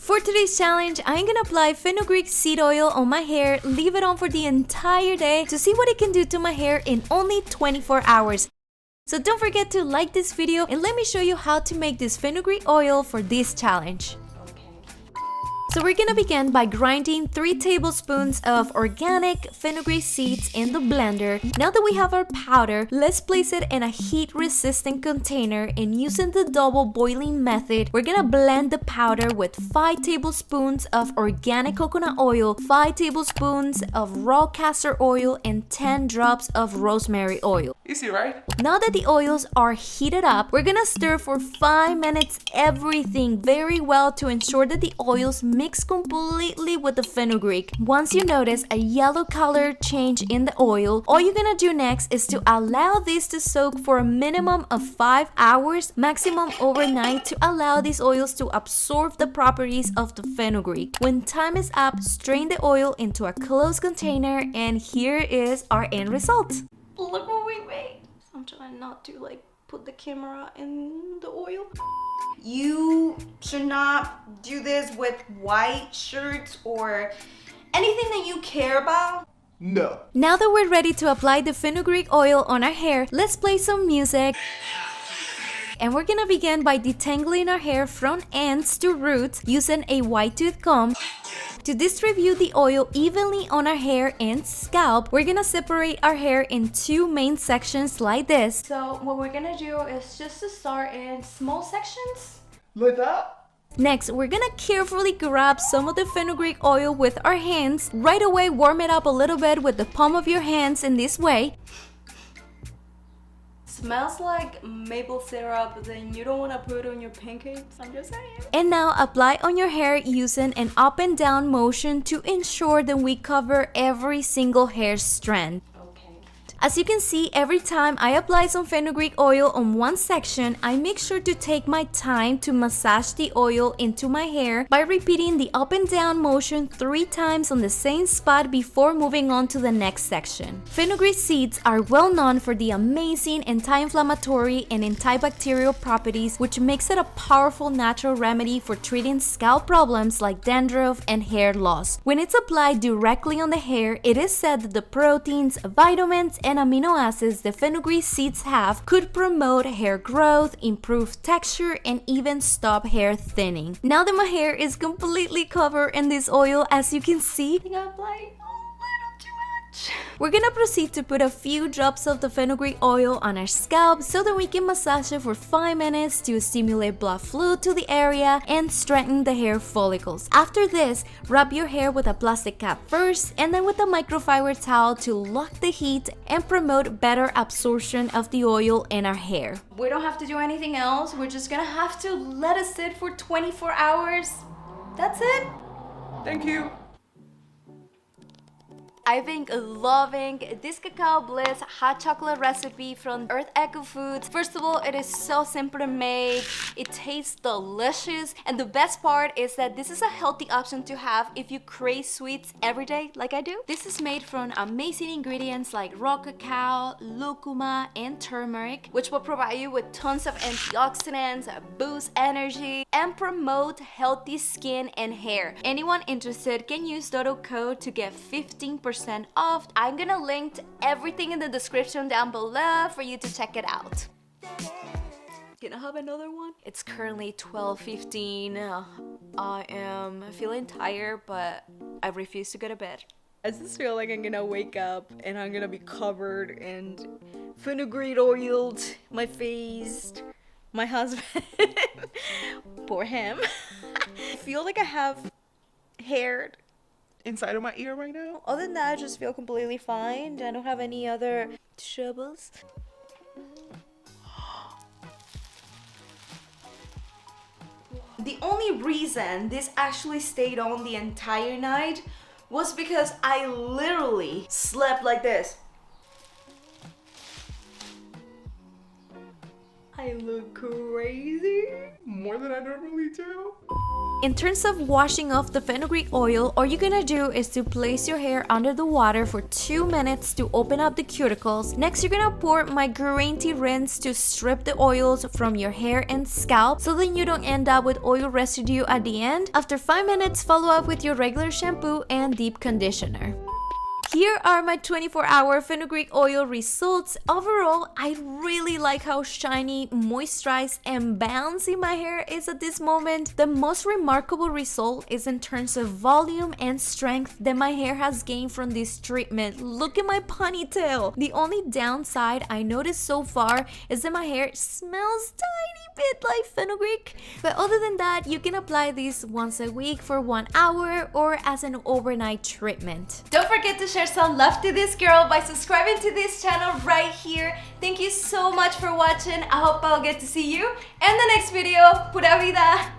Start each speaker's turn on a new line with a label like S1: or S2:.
S1: For today's challenge, I'm gonna apply fenugreek seed oil on my hair, leave it on for the entire day to see what it can do to my hair in only 24 hours. So don't forget to like this video and let me show you how to make this fenugreek oil for this challenge. So we're gonna begin by grinding 3 tablespoons of organic fenugreek seeds in the blender. Now that we have our powder, let's place it in a heat-resistant container, and using the double boiling method, we're gonna blend the powder with 5 tablespoons of organic coconut oil, 5 tablespoons of raw castor oil, and 10 drops of rosemary oil.
S2: Easy, right?
S1: Now that the oils are heated up, we're gonna stir for 5 minutes everything very well to ensure that the oils mix completely with the fenugreek. Once you notice a yellow color change in the oil, all you're gonna do next is to allow this to soak for a minimum of 5 hours, maximum overnight, to allow these oils to absorb the properties of the fenugreek. When time is up, strain the oil into a closed container, and here is our end result.
S3: Look what we made. I'm trying not to put the camera in the oil. You should not do this with white shirts or anything that you care about.
S2: No.
S1: Now that we're ready to apply the fenugreek oil on our hair, let's play some music. And we're gonna begin by detangling our hair from ends to roots using a wide tooth comb. To distribute the oil evenly on our hair and scalp, we're gonna separate our hair in 2 main sections like this.
S3: So what we're gonna do is just to start in small sections.
S2: Like that?
S1: Next, we're gonna carefully grab some of the fenugreek oil with our hands. Right away, warm it up a little bit with the palm of your hands in this way.
S3: Smells like maple syrup, but then you don't want to put it on your pancakes. I'm just saying.
S1: And now apply on your hair using an up and down motion to ensure that we cover every single hair strand. As you can see, every time I apply some fenugreek oil on one section, I make sure to take my time to massage the oil into my hair by repeating the up and down motion 3 times on the same spot before moving on to the next section. Fenugreek seeds are well known for the amazing anti-inflammatory and antibacterial properties, which makes it a powerful natural remedy for treating scalp problems like dandruff and hair loss. When it's applied directly on the hair, it is said that the proteins, vitamins, and amino acids the fenugreek seeds have could promote hair growth, improve texture, and even stop hair thinning. Now that my hair is completely covered in this oil, as you can see,
S3: I think I applied a little too much.
S1: we're gonna proceed to put a few drops of the fenugreek oil on our scalp so that we can massage it for 5 minutes to stimulate blood flow to the area and strengthen the hair follicles. After this, wrap your hair with a plastic cap first and then with a microfiber towel to lock the heat and promote better absorption of the oil in our hair.
S3: We don't have to do anything else. We're just gonna have to let it sit for 24 hours. That's it.
S2: Thank you.
S3: I've been loving this cacao bliss hot chocolate recipe from Earth Eco Foods. First of all, it is so simple to make. It tastes delicious, and the best part is that this is a healthy option to have if you crave sweets every day like I do. This is made from amazing ingredients like raw cacao, lucuma, and turmeric, which will provide you with tons of antioxidants, boost energy, and promote healthy skin and hair. Anyone interested can use Doros code to get 15% off. I'm gonna link to everything in the description down below for you to check it out. Can I have another one? It's currently 12:15. I am feeling tired, but I refuse to go to bed. I just feel like I'm gonna wake up and I'm gonna be covered in fenugreek oiled, my face, my husband. Poor him. I feel like I have hair
S2: Inside of my ear right now?
S3: Other than that, I just feel completely fine. I don't have any other troubles. The only reason this actually stayed on the entire night was because I literally slept like this. I I look crazy.
S2: More than I normally do.
S1: In terms of washing off the fenugreek oil, all you're gonna do is to place your hair under the water for 2 minutes to open up the cuticles. Next, you're gonna pour my green tea rinse to strip the oils from your hair and scalp so then you don't end up with oil residue at the end. After 5 minutes, follow up with your regular shampoo and deep conditioner. Here are my 24-hour fenugreek oil results. Overall, I really like how shiny, moisturized, and bouncy my hair is at this moment. The most remarkable result is in terms of volume and strength that my hair has gained from this treatment. Look at my ponytail. The only downside I noticed so far is that my hair smells tiny bit like fenugreek. But other than that, you can apply this once a week for 1 hour or as an overnight treatment.
S3: Don't forget to share some love to this girl by subscribing to this channel right here. Thank you so much for watching. I hope I'll get to see you in the next video. Pura Vida!